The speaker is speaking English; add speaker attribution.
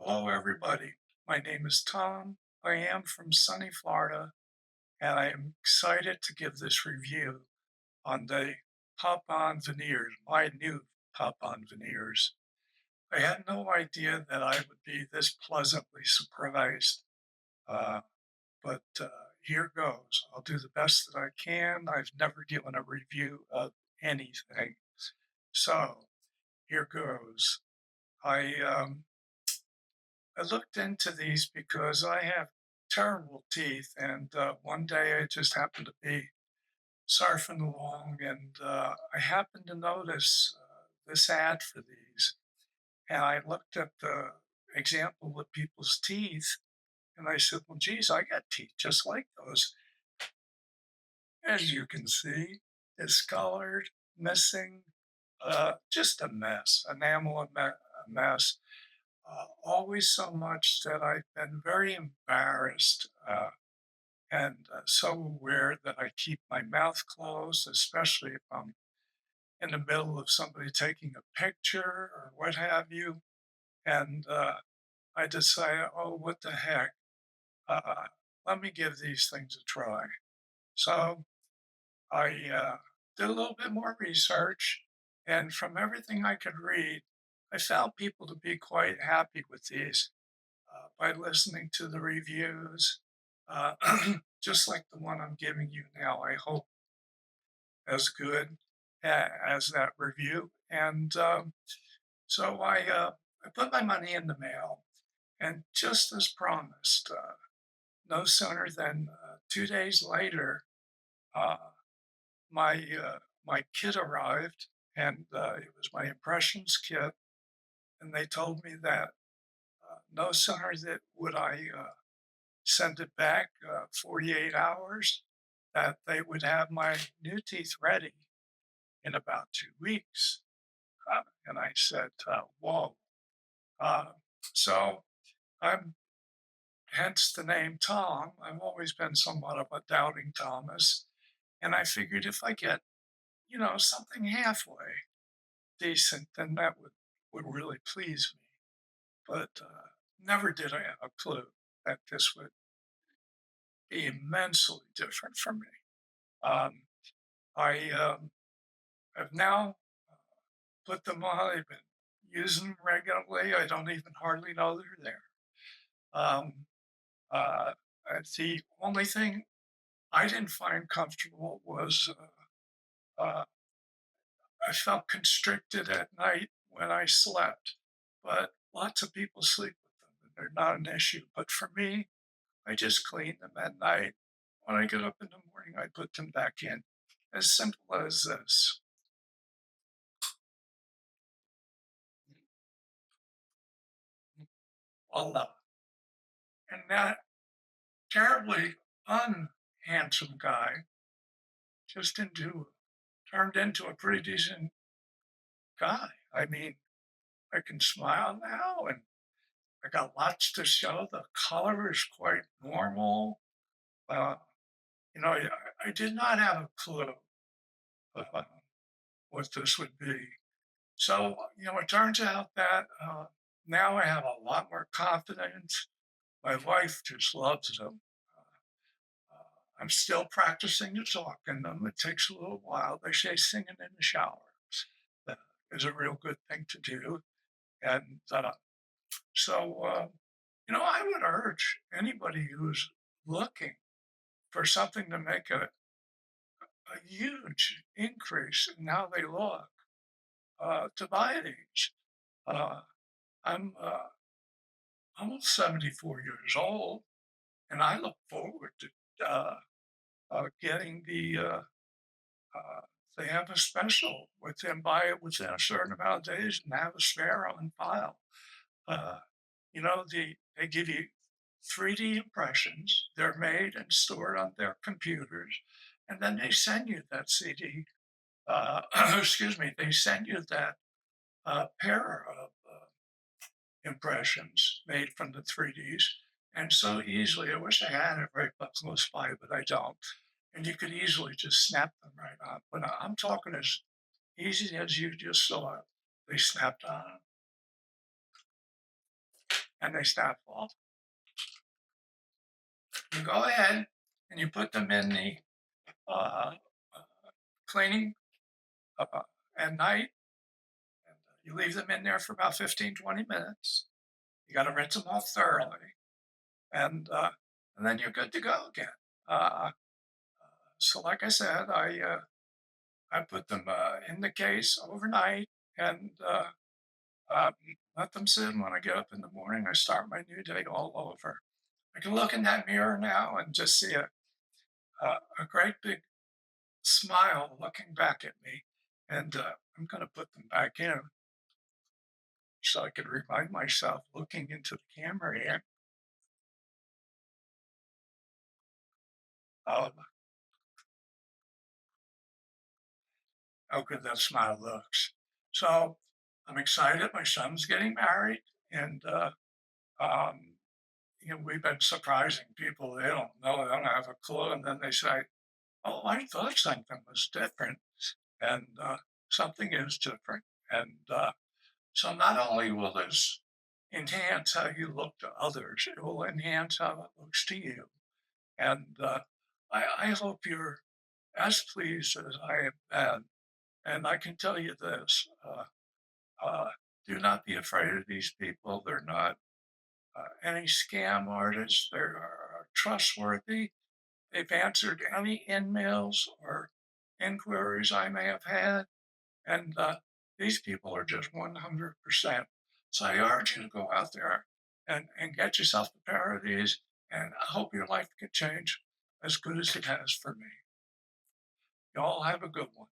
Speaker 1: Hello, everybody. My name is Tom. I am from sunny Florida, and I am excited to give this review on the Pop-On Veneers, my new Pop-On Veneers. I had no idea that I would be this pleasantly surprised, uh, but here goes. I'll do the best that I can. I've never given a review of anything, so here goes. I I looked into these because I have terrible teeth, and one day I just happened to be surfing along, and I happened to notice this ad for these, and I looked at the example of people's teeth, and I said, "Well, geez, I got teeth just like those." As you can see, discolored, missing, just a mess, a mess. Always so much that I've been very embarrassed and so aware that I keep my mouth closed, especially if I'm in the middle of somebody taking a picture or what have you. And I decided, oh, what the heck? Uh, Let me give these things a try. So I did a little bit more research, and from everything I could read, I found people to be quite happy with these by listening to the reviews, uh, just like the one I'm giving you now. I hope as good as that review. And so I put my money in the mail, and just as promised, no sooner than 2 days later, uh, my kit arrived, and it was my impressions kit, and they told me that no sooner that would I send it back 48 hours, that they would have my new teeth ready in about 2 weeks. And I said, whoa. Uh, so I'm hence the name Tom. I've always been somewhat of a doubting Thomas. And I figured if I get, something halfway decent, then that would really please me. But never did I have a clue that this would be immensely different for me. Um, I have now put them on. I've been using them regularly. I don't even hardly know they're there. Um, uh, the only thing I didn't find comfortable was uh, I felt constricted at night when I slept. But lots of people sleep with them, and they're not an issue. But for me, I just clean them at night. When I get up in the morning, I put them back in. As simple as this. Voila. And that terribly unhandsome guy just turned into a pretty decent guy. I mean, I can smile now and I got lots to show. The color is quite normal. Uh, I did not have a clue uh, what this would be. So, it turns out that now I have a lot more confidence. My wife just loves them. I'm still practicing to talk in them. It takes a little while. They say singing in the shower uh, is a real good thing to do. And so, I would urge anybody who's looking for something to make a huge increase in how they look to buy these. Uh, I'm almost 74 years old, and I look forward to getting uh, they have a special with them, buy it within a certain amount of days and have a spare on file. Uh, they give you 3D impressions. They're made and stored on their computers, and then they send you that CD. Excuse me, they send you that pair of impressions made from the 3Ds. And so easily, I wish I had it right up close by, but I don't. And you could easily just snap them right on. But I'm talking as easy as you just saw it. They snapped on. and they snap off. You go ahead and you put them in the uh, cleaning uh, at night. And you leave them in there for about 15, 20 minutes. You got to rinse them off thoroughly, and uh, and then you're good to go again. Uh, so, like I said, I put them in the case overnight and uh, let them sit. And when I get up in the morning, I start my new day all over. I can look in that mirror now and just see a great big smile looking back at me. And I'm going to put them back in so I can remind myself looking into the camera here of how good that smile looks. So I'm excited. My son's getting married, and um, we've been surprising people. They don't know, they don't have a clue, and then they say, "Oh, I thought something was different," and something is different. And so not only will this enhance how you look to others, it will enhance how it looks to you. And I hope you're as pleased as I have been. And I can tell you this uh, do not be afraid of these people. They're not any scam artists, they're trustworthy. They've answered any emails or inquiries I may have had. And these people are just 100%. So I urge you to go out there and get yourself a pair of these. And I hope your life can change as good as it has for me. Y'all have a good one.